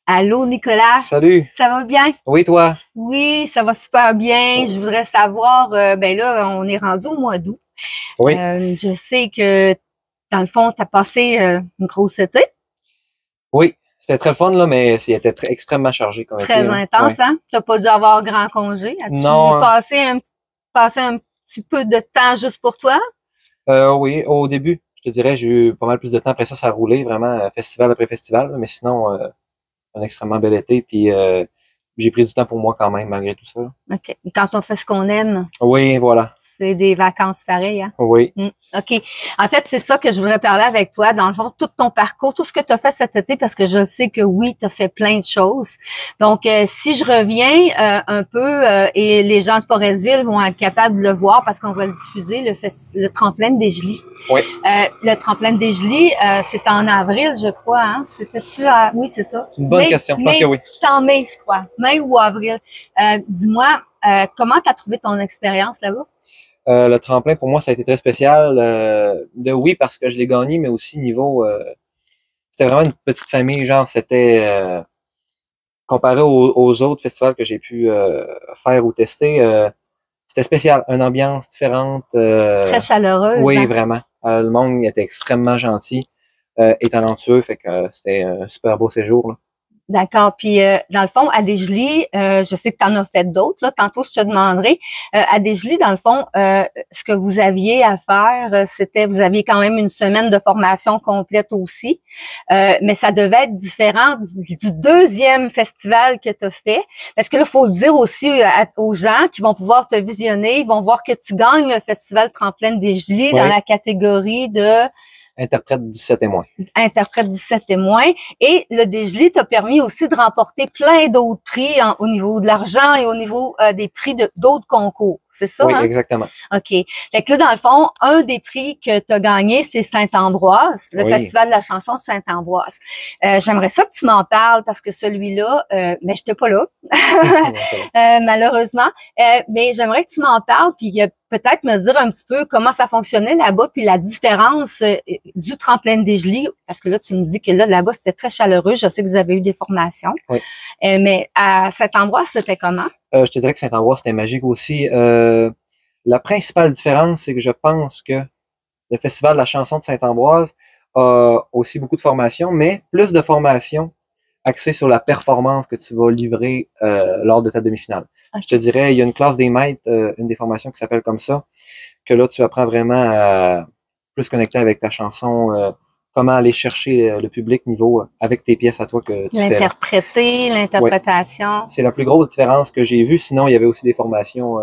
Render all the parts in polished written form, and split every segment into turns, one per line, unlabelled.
Allô, Nicolas?
Salut!
Ça va bien?
Oui, toi?
Oui, ça va super bien. Je voudrais savoir, ben là, on est rendu au mois d'août.
Oui.
Je sais que, dans le fond, tu as passé une grosse été,
Oui. C'était très le fun, là, mais c'était extrêmement chargé comme été,
très
là.
intense,
Ouais.
hein? Tu n'as pas dû avoir grand congé. As-tu
Non,
passé un petit peu de temps juste pour toi?
oui, au début, je te dirais, j'ai eu pas mal plus de temps. Après ça, ça a roulé vraiment festival après festival, là, mais sinon, un extrêmement bel été. Puis j'ai pris du temps pour moi quand même, malgré tout ça, là.
OK. Et quand on fait ce qu'on aime,
Oui, voilà.
c'est des vacances pareilles, hein?
Oui.
OK. En fait, c'est ça que je voudrais parler avec toi. Dans le fond, tout ton parcours, tout ce que tu as fait cet été, parce que je sais que oui, tu as fait plein de choses. Donc, si je reviens un peu, et les gens de Forestville vont être capables de le voir parce qu'on va le diffuser, le tremplin de Desjely.
Oui.
Le tremplin de Desjely, c'est en avril, je crois. Hein? C'était-tu Oui, c'est ça.
C'est une bonne question. Je pense que oui.
C'est en mai, je crois. Mai ou avril. Dis-moi, comment tu as trouvé ton expérience là-bas?
Le tremplin, pour moi, ça a été très spécial. Oui, parce que je l'ai gagné, mais aussi niveau... c'était vraiment une petite famille, genre, c'était... comparé aux autres festivals que j'ai pu faire ou tester, c'était spécial. Une ambiance différente.
Très chaleureuse.
Oui,
Hein?
vraiment. Le monde était extrêmement gentil et talentueux, fait que c'était un super beau séjour, là.
D'accord. Puis, dans le fond, à Desjely, je sais que tu en as fait d'autres. Là, tantôt, je te demanderai. À Desjely, dans le fond, ce que vous aviez à faire, c'était, vous aviez quand même une semaine de formation complète aussi. Mais ça devait être différent du deuxième festival que tu as fait. Parce que là, il faut le dire aussi aux gens qui vont pouvoir te visionner. Ils vont voir que tu gagnes le festival Tremplin de Desjely dans
Oui.
la catégorie de
Interprète 17 et moins.
interprète 17 témoins. Et le Desjely t'a permis aussi de remporter plein d'autres prix au niveau de l'argent et au niveau des prix d'autres concours. C'est ça,
Oui,
hein?
exactement.
OK. Fait que là, dans le fond, un des prix que tu as gagné, c'est Saint-Ambroise, le
Oui.
Festival de la chanson de Saint-Ambroise. J'aimerais ça que tu m'en parles parce que celui-là, mais j'étais pas là, malheureusement. Mais j'aimerais que tu m'en parles, puis peut-être me dire un petit peu comment ça fonctionnait là-bas, puis la différence du tremplin de Desjely, parce que là, tu me dis que là-bas, c'était très chaleureux. Je sais que vous avez eu des formations.
Oui.
Mais à Saint-Ambroise, c'était comment?
Je te dirais que Saint-Ambroise, c'était magique aussi. La principale différence, c'est que je pense que le Festival de la chanson de Saint-Ambroise a aussi beaucoup de formations, mais plus de formations axées sur la performance que tu vas livrer lors de ta demi-finale.
Okay.
Je te dirais, il y a une classe des maîtres, une des formations qui s'appelle comme ça, que là, tu apprends vraiment à plus connecter avec ta chanson, comment aller chercher le public niveau avec tes pièces à toi que tu fais.
L'interpréter, l'interprétation.
Ouais. C'est la plus grosse différence que j'ai vue. Sinon, il y avait aussi des formations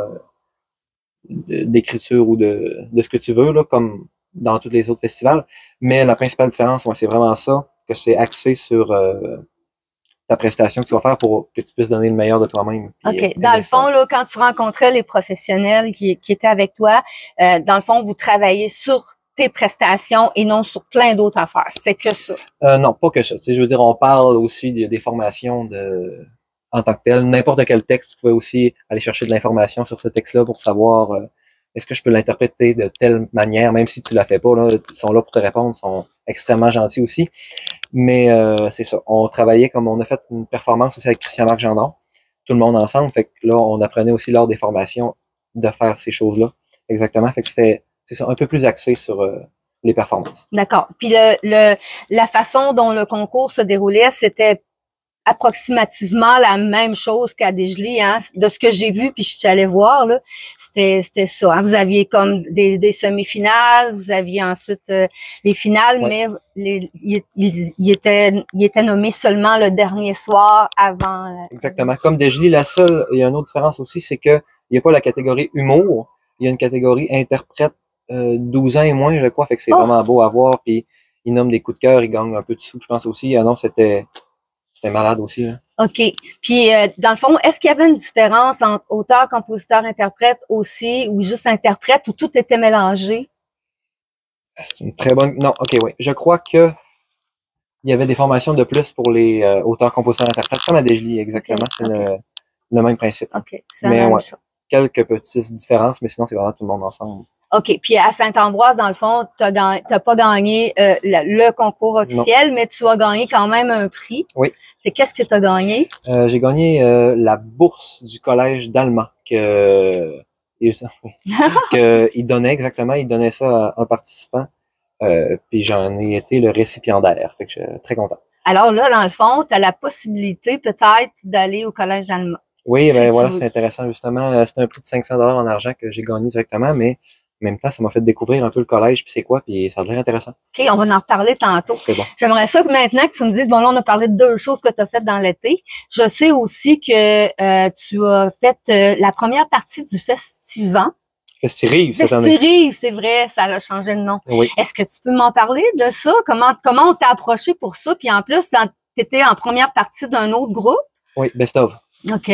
d'écriture ou de ce que tu veux, là, comme dans tous les autres festivals. Mais la principale différence, c'est vraiment ça, que c'est axé sur ta prestation que tu vas faire pour que tu puisses donner le meilleur de toi-même.
OK. Dans le fond, là, quand tu rencontrais les professionnels qui étaient avec toi, dans le fond, vous travaillez sur tes prestations et non sur plein d'autres affaires. C'est que ça.
Non, pas que ça. Tu sais, je veux dire, on parle aussi des formations en tant que tel. N'importe quel texte, tu pouvais aussi aller chercher de l'information sur ce texte-là pour savoir est-ce que je peux l'interpréter de telle manière, même si tu la fais pas, là, ils sont là pour te répondre, ils sont extrêmement gentils aussi. Mais c'est ça. On travaillait comme on a fait une performance aussi avec Christian-Marc Gendron, tout le monde ensemble. Fait que là, on apprenait aussi lors des formations de faire ces choses-là. Exactement. Fait que c'est ça, un peu plus axé sur les performances.
D'accord. Puis la façon dont le concours se déroulait, c'était approximativement la même chose qu'à Desjely, hein, de ce que j'ai vu, puis je suis allée voir, là, c'était ça. Hein. Vous aviez comme des semi-finales, vous aviez ensuite les finales,
Ouais.
mais il était nommé seulement le dernier soir avant.
Exactement. Comme Desjely, il y a une autre différence aussi, c'est que il n'y a pas la catégorie humour, il y a une catégorie interprète 12 ans et moins, je crois, fait que c'est vraiment beau à voir, puis ils nomment des coups de cœur, ils gagnent un peu de sous, je pense aussi. Ah non, c'était malade aussi, là.
OK. Puis, dans le fond, est-ce qu'il y avait une différence entre auteur, compositeur, interprète aussi, ou juste interprète, où tout était mélangé?
C'est une très bonne... Non, OK, oui. Je crois que il y avait des formations de plus pour les auteurs, compositeurs, interprètes, comme à Desjely, exactement. Okay. C'est le même principe.
OK, c'est
la
même
ouais,
chose.
quelques petites différences, mais sinon, c'est vraiment tout le monde ensemble.
OK. Puis à Saint-Ambroise, dans le fond, t'as pas gagné le concours officiel, mais tu as gagné quand même un prix.
Oui.
C'est qu'est-ce que tu as gagné?
J'ai gagné la bourse du collège d'Allemand il donnait ça à un participant. Puis j'en ai été le récipiendaire. Fait que je suis très content.
Alors là, dans le fond, tu as la possibilité peut-être d'aller au collège d'Allemand.
Oui, ben voilà, c'est intéressant justement. C'est un prix de 500 $ en argent que j'ai gagné directement, mais en même temps, ça m'a fait découvrir un peu le collège, puis c'est quoi, puis ça a l'air intéressant.
OK, on va en reparler tantôt.
C'est bon.
J'aimerais ça que maintenant que tu me dises, bon là, on a parlé de 2 choses que tu as faites dans l'été. Je sais aussi que tu as fait la première partie du Festivant.
Festirive cette année.
Festirive, c'est vrai, ça a changé de nom.
Oui.
Est-ce que tu peux m'en parler de ça? Comment on t'a approché pour ça? Puis en plus, tu étais en première partie d'un autre groupe?
Oui, Best of.
OK.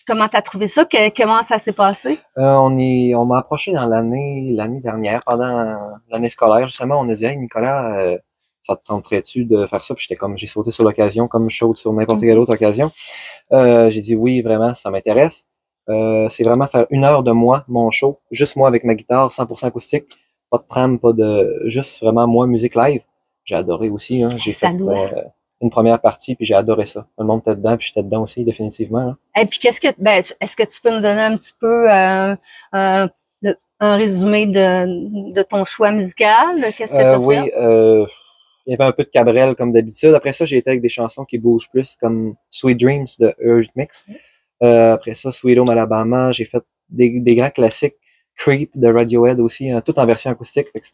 Comment t'as trouvé ça? Comment ça s'est passé?
On m'a approché dans l'année dernière, pendant l'année scolaire, justement, on a dit, hey, Nicolas, ça te tenterait-tu de faire ça? Puis j'ai sauté sur l'occasion, comme je saute sur n'importe quelle autre occasion. J'ai dit oui, vraiment, ça m'intéresse. C'est vraiment faire 1 heure de moi, mon show, juste moi avec ma guitare, 100% acoustique, pas de trame, juste vraiment moi, musique live. J'ai adoré aussi, hein. J'ai fait une première partie, puis j'ai adoré ça. Le monde était dedans, puis j'étais dedans aussi, définitivement. Là.
Et puis est-ce que tu peux me donner un petit peu un résumé de ton choix musical? Qu'est-ce que tu as
oui,
fait?
Il y avait un peu de Cabrel comme d'habitude. Après ça, j'ai été avec des chansons qui bougent plus, comme Sweet Dreams de Eurythmics. Après ça, Sweet Home Alabama. J'ai fait des grands classiques. Creep de Radiohead aussi, hein, tout en version acoustique. Fait que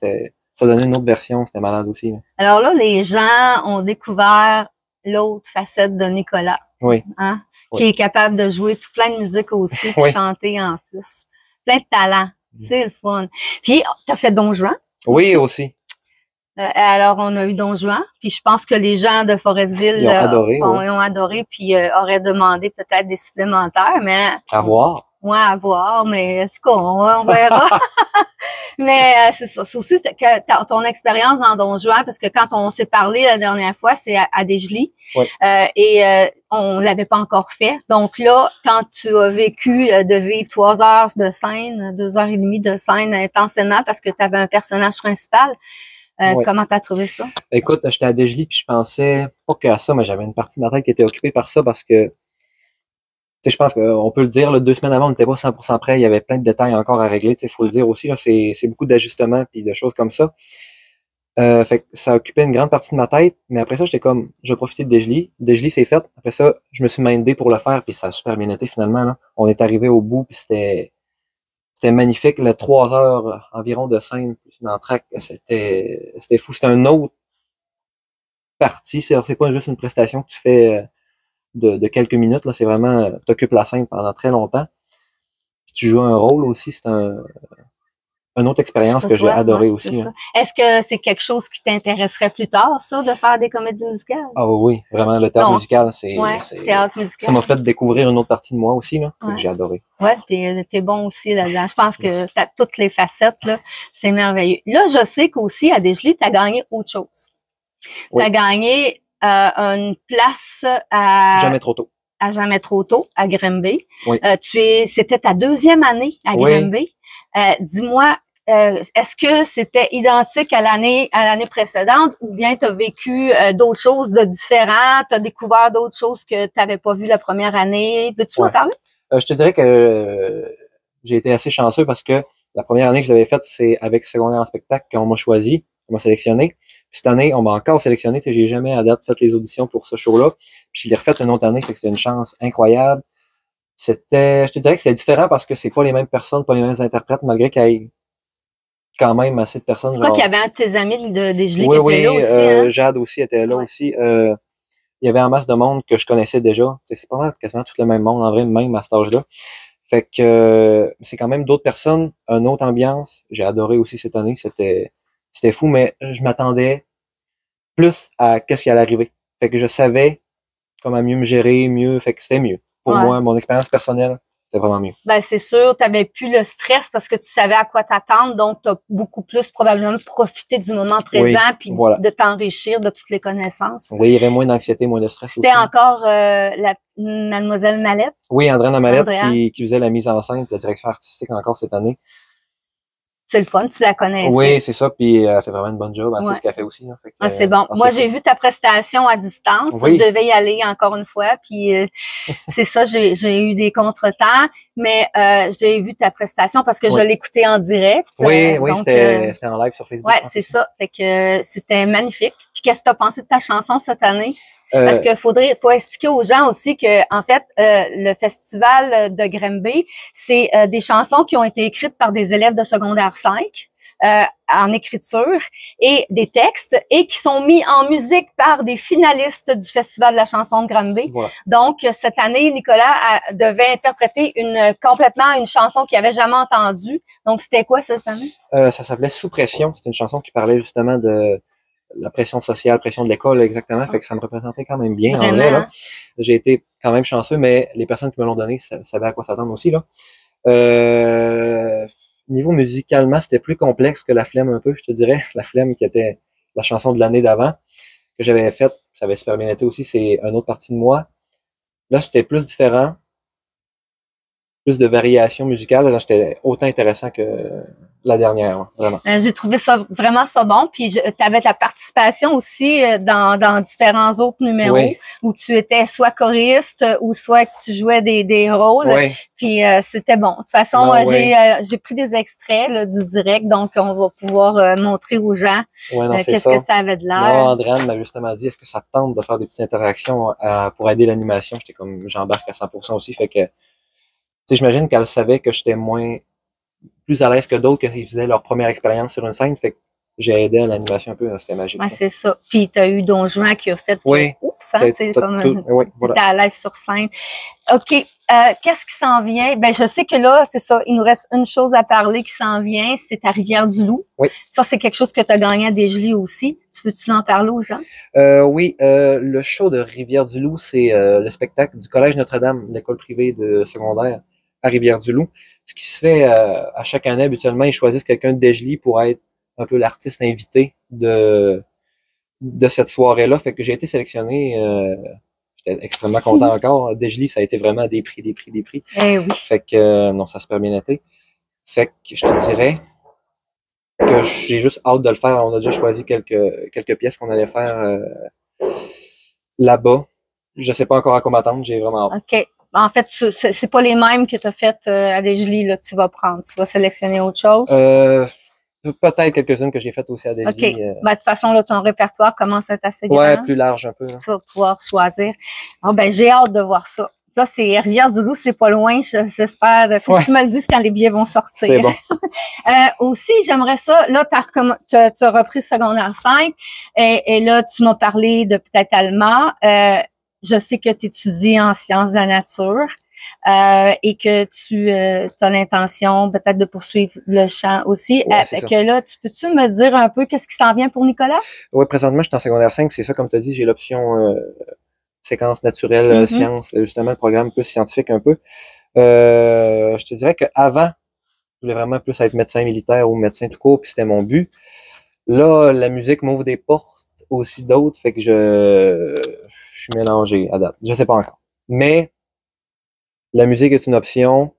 ça donnait une autre version, c'était malade aussi. Là.
Alors là, les gens ont découvert l'autre facette de Nicolas.
Oui.
Hein?
Oui.
Qui est capable de jouer tout plein de musique aussi, puis chanter en plus. Plein de talent. C'est le fun. Puis, t'as fait Don Juan?
Oui, aussi.
Alors, on a eu Don Juan, puis je pense que les gens de Forestville
ils ont
adoré, puis auraient demandé peut-être des supplémentaires, mais...
À voir.
Ouais, à voir, mais en tout cas, on verra. Mais c'est ça. C'est aussi que ton expérience dans Don Juan, parce que quand on s'est parlé la dernière fois, c'est à Desjely.
Oui.
On l'avait pas encore fait. Donc là, quand tu as vécu de vivre 3 heures de scène, 2 heures et demie de scène intensément parce que tu avais un personnage principal, comment t'as trouvé ça?
Écoute, j'étais à Desjely puis je pensais pas qu'à ça, mais j'avais une partie de ma tête qui était occupée par ça parce que tu sais, je pense qu'on peut le dire, là, 2 semaines avant, on n'était pas 100% prêt. Il y avait plein de détails encore à régler. Il faut le dire aussi. Là, c'est beaucoup d'ajustements puis de choses comme ça. Fait que ça occupait une grande partie de ma tête. Mais après ça, j'étais comme, je vais profiter de Desjely. Desjely, c'est fait. Après ça, je me suis mindé pour le faire. Puis ça a super bien été finalement. Là. On est arrivé au bout. Puis c'était magnifique. Le 3 heures environ de scène plus une entracte, c'était fou. C'était une autre partie. C'est pas juste une prestation que tu fais de quelques minutes, là, c'est vraiment, t'occupes la scène pendant très longtemps. Puis tu joues un rôle aussi, c'est une autre expérience que j'ai adoré aussi. Hein.
Est-ce que c'est quelque chose qui t'intéresserait plus tard, ça, de faire des comédies musicales?
Ah oui, vraiment, le théâtre musical,
théâtre musical.
Ça m'a fait découvrir une autre partie de moi aussi, là, que j'ai adoré.
Ouais, t'es bon aussi là-dedans. Je pense que t'as toutes les facettes, là. C'est merveilleux. Là, je sais qu'aussi, à Desjely, t'as gagné autre chose.
Oui.
T'as gagné une place à
Jamais trop tôt.
À Jamais trop tôt, à Grimby.
Oui.
C'était ta 2e année à Grimby. Dis-moi, est-ce que c'était identique à l'année précédente ou bien tu as vécu d'autres choses de différentes, tu as découvert d'autres choses que tu n'avais pas vues la première année? Peux-tu m'en parler?
Je te dirais que j'ai été assez chanceux parce que la première année que je l'avais faite, c'est avec Secondaire en spectacle qu'on m'a choisi. On m'a sélectionné. Puis cette année, on m'a encore sélectionné. Tu sais, j'ai jamais à date fait les auditions pour ce show-là. Puis je l'ai refait une autre année, fait que c'était une chance incroyable. Je te dirais que c'est différent parce que c'est pas les mêmes personnes, pas les mêmes interprètes, malgré qu'il y ait quand même assez de personnes.
Je crois qu'il y avait un de tes amis de Desjely
qui
était là aussi. Hein?
Jade aussi était là aussi. Il y avait en masse de monde que je connaissais déjà. Tu sais, c'est pas mal quasiment tout le même monde, en vrai, même à cet âge-là. Fait que c'est quand même d'autres personnes, une autre ambiance. J'ai adoré aussi cette année. C'était fou, mais je m'attendais plus à qu'est-ce qui allait arriver. Fait que je savais comment mieux me gérer, fait que c'était mieux. Pour moi, mon expérience personnelle, c'était vraiment mieux.
Ben, c'est sûr, tu avais plus le stress parce que tu savais à quoi t'attendre, donc tu as beaucoup plus probablement profité du moment présent puis de t'enrichir de toutes les connaissances.
Oui, il y avait moins d'anxiété, moins de stress aussi.
C'était encore la Mademoiselle Mallette?
Oui, Andréane Mallette qui faisait la mise en scène, la direction artistique encore cette année.
c'est le fun, tu la connaissais.
Oui, c'est ça, puis elle fait vraiment une bonne job,
Ouais.
c'est ce qu'elle fait aussi. Là, fait que,
C'est bon. Moi, j'ai vu ta prestation à distance.
Oui.
Je devais y aller encore une fois, puis c'est ça, j'ai eu des contretemps, mais j'ai vu ta prestation parce que je l'écoutais en direct.
Oui, oui, c'était en live sur Facebook.
Ouais, c'est ça. Fait que c'était magnifique. Puis qu'est-ce que tu as pensé de ta chanson cette année? Parce que faut expliquer aux gens aussi que, en fait, le festival de Granby, c'est des chansons qui ont été écrites par des élèves de secondaire 5 en écriture et des textes et qui sont mis en musique par des finalistes du festival de la chanson de Granby.
Voilà.
Donc, cette année, Nicolas devait interpréter complètement une chanson qu'il avait jamais entendue. Donc, c'était quoi cette année?
Ça s'appelait Sous pression. C'était une chanson qui parlait justement de la pression sociale, pression de l'école, exactement. Fait que ça me représentait quand même bien.
Vraiment?
En vrai, là. J'ai été quand même chanceux, mais les personnes qui me l'ont donné savaient à quoi s'attendre aussi, là. Niveau musicalement, c'était plus complexe que La Flemme un peu, je te dirais. La Flemme qui était la chanson de l'année d'avant, que j'avais faite, ça avait super bien été aussi, c'est une autre partie de moi. Là, c'était plus différent. Plus de variations musicales. C'était autant intéressant que la dernière, vraiment.
J'ai trouvé ça vraiment ça bon. Puis tu avais ta participation aussi dans différents autres numéros où tu étais soit choriste ou soit que tu jouais des rôles. Puis c'était bon. De toute façon, j'ai pris des extraits là, du direct, donc on va pouvoir montrer aux gens qu'est-ce que ça avait de l'air.
Non, Andréane m'a justement dit, est-ce que ça te tente de faire des petites interactions pour aider l'animation? J'étais comme, j'embarque à 100% aussi, fait que j'imagine qu'elle savait que j'étais plus à l'aise que d'autres qui faisaient leur première expérience sur une scène, fait que j'ai aidé à l'animation un peu, c'était magique.
Ouais, c'est ça. Puis tu as eu Don Juan qui a fait t'es à l'aise sur scène. OK. Qu'est-ce qui s'en vient? Ben, je sais que là, c'est ça, il nous reste une chose à parler qui s'en vient, c'est ta Rivière-du-Loup.
Oui.
Ça, c'est quelque chose que tu as gagné à Desjolies aussi. Tu peux-tu en parler aux gens?
Oui, le show de Rivière-du-Loup, c'est le spectacle du Collège Notre-Dame, l'école privée de secondaire à Rivière-du-Loup. Ce qui se fait à chaque année, habituellement, ils choisissent quelqu'un de Desjolies pour être un peu l'artiste invité de cette soirée-là. Fait que j'ai été sélectionné, j'étais extrêmement content encore. Desjolies, ça a été vraiment des prix.
Eh oui.
Fait que non, ça a super bien été. Fait que je te dirais que j'ai juste hâte de le faire. On a déjà choisi quelques pièces qu'on allait faire là-bas. Je sais pas encore à quoi m'attendre, j'ai vraiment hâte.
OK. En fait, c'est pas les mêmes que tu as faites à Desjolies là, que tu vas prendre. Tu vas sélectionner autre chose?
Peut-être quelques-unes que j'ai faites aussi à Desjolies.
OK. Ben, de toute façon, là, ton répertoire commence à être assez grand.
Ouais, plus large un peu. Hein.
Tu vas pouvoir choisir. Oh, ben, j'ai hâte de voir ça. Là, c'est Rivière-du-Loup, c'est pas loin, j'espère. Faut que tu me le dises quand les billets vont sortir.
C'est bon.
Aussi, j'aimerais ça. Là, tu as repris secondaire 5 et là, tu m'as parlé de peut-être Alma. Je sais que tu étudies en sciences de la nature et que tu as l'intention peut-être de poursuivre le chant aussi. Que là, peux-tu me dire un peu qu'est-ce qui s'en vient pour Nicolas?
Oui, présentement, je suis en secondaire 5, c'est ça, comme tu as dit, j'ai l'option séquences naturelles, sciences, justement le programme plus scientifique un peu. Je te dirais qu'avant, je voulais vraiment plus être médecin militaire ou médecin tout court, puis c'était mon but. Là, la musique m'ouvre des portes aussi d'autres, fait que je suis mélangé à date. Je sais pas encore. Mais la musique est une option,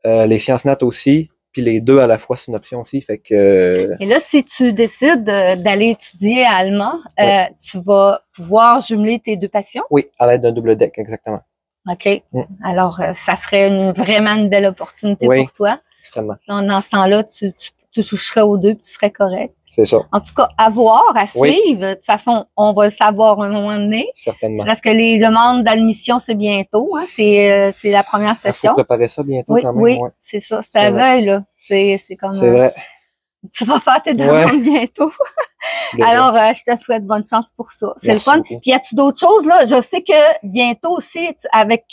les sciences nat aussi, puis les deux à la fois c'est une option aussi, fait que...
Et là, si tu décides d'aller étudier à Alma, tu vas pouvoir jumeler tes deux passions?
Oui, à l'aide d'un double deck, exactement.
OK. Alors, ça serait vraiment une belle opportunité pour toi.
Extrêmement.
Dans ce temps-là, tu toucherais aux deux, puis tu serais correct.
C'est ça.
En tout cas, à voir, à suivre. De toute façon, on va le savoir à un moment donné.
Certainement.
Parce que les demandes d'admission, c'est bientôt. Hein? C'est la première session.
Il faut préparer ça bientôt quand même.
Oui, c'est ça. C'est à veille, là. C'est comme...
C'est vrai.
Tu vas faire tes demandes bientôt. Alors, je te souhaite bonne chance pour ça. C'est le fun.
Beaucoup.
Puis, y a-tu d'autres choses, là? Je sais que bientôt aussi, avec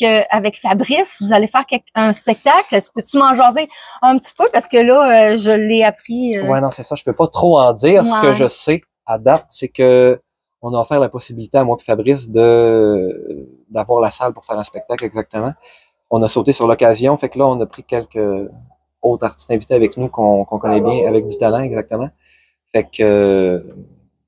Fabrice, vous allez faire un spectacle. Peux-tu m'en jaser un petit peu? Parce que là, je l'ai appris.
Ouais, non, c'est ça. Je peux pas trop en dire. Ce que je sais à date, c'est que on a offert la possibilité à moi et Fabrice d'avoir la salle pour faire un spectacle, exactement. On a sauté sur l'occasion. Fait que là, on a pris quelques autres artistes invités avec nous qu'on connaît bien, avec du talent, exactement. Fait que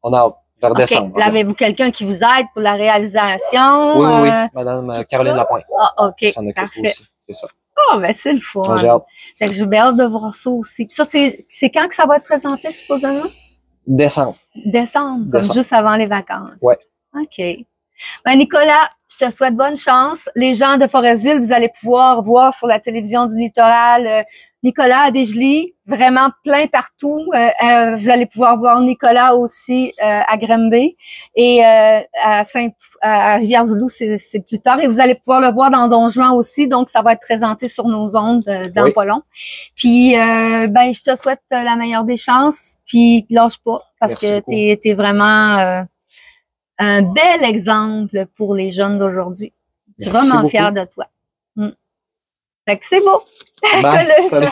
on a vers décembre.
Avez-vous quelqu'un qui vous aide pour la réalisation?
Oui, Madame Caroline Lapointe.
Ah, OK.
S'en occupe
Parfait.
aussi, c'est ça.
Oh, ben c'est le fun.
Donc, j'ai hâte.
Fait que j'ai bien hâte de voir ça aussi. Puis ça, c'est quand que ça va être présenté, supposément?
Décembre.
Décembre, comme
Décembre.
juste avant les vacances.
Ouais.
OK. Ben, Nicolas, je te souhaite bonne chance. Les gens de Forestville, vous allez pouvoir voir sur la télévision du littoral Nicolas à Desjolies, vraiment plein partout. Vous allez pouvoir voir Nicolas aussi à Granby et à Rivière-du-Loup, c'est plus tard. Et vous allez pouvoir le voir dans Don Juan aussi, donc ça va être présenté sur nos ondes dans pas long. Puis, ben, je te souhaite la meilleure des chances, puis lâche pas, parce
Merci
que
beaucoup.
t'es vraiment un bel exemple pour les jeunes d'aujourd'hui. Je suis
Merci
vraiment
beaucoup.
fière de toi. Fait que c'est beau.
Bye. Salut.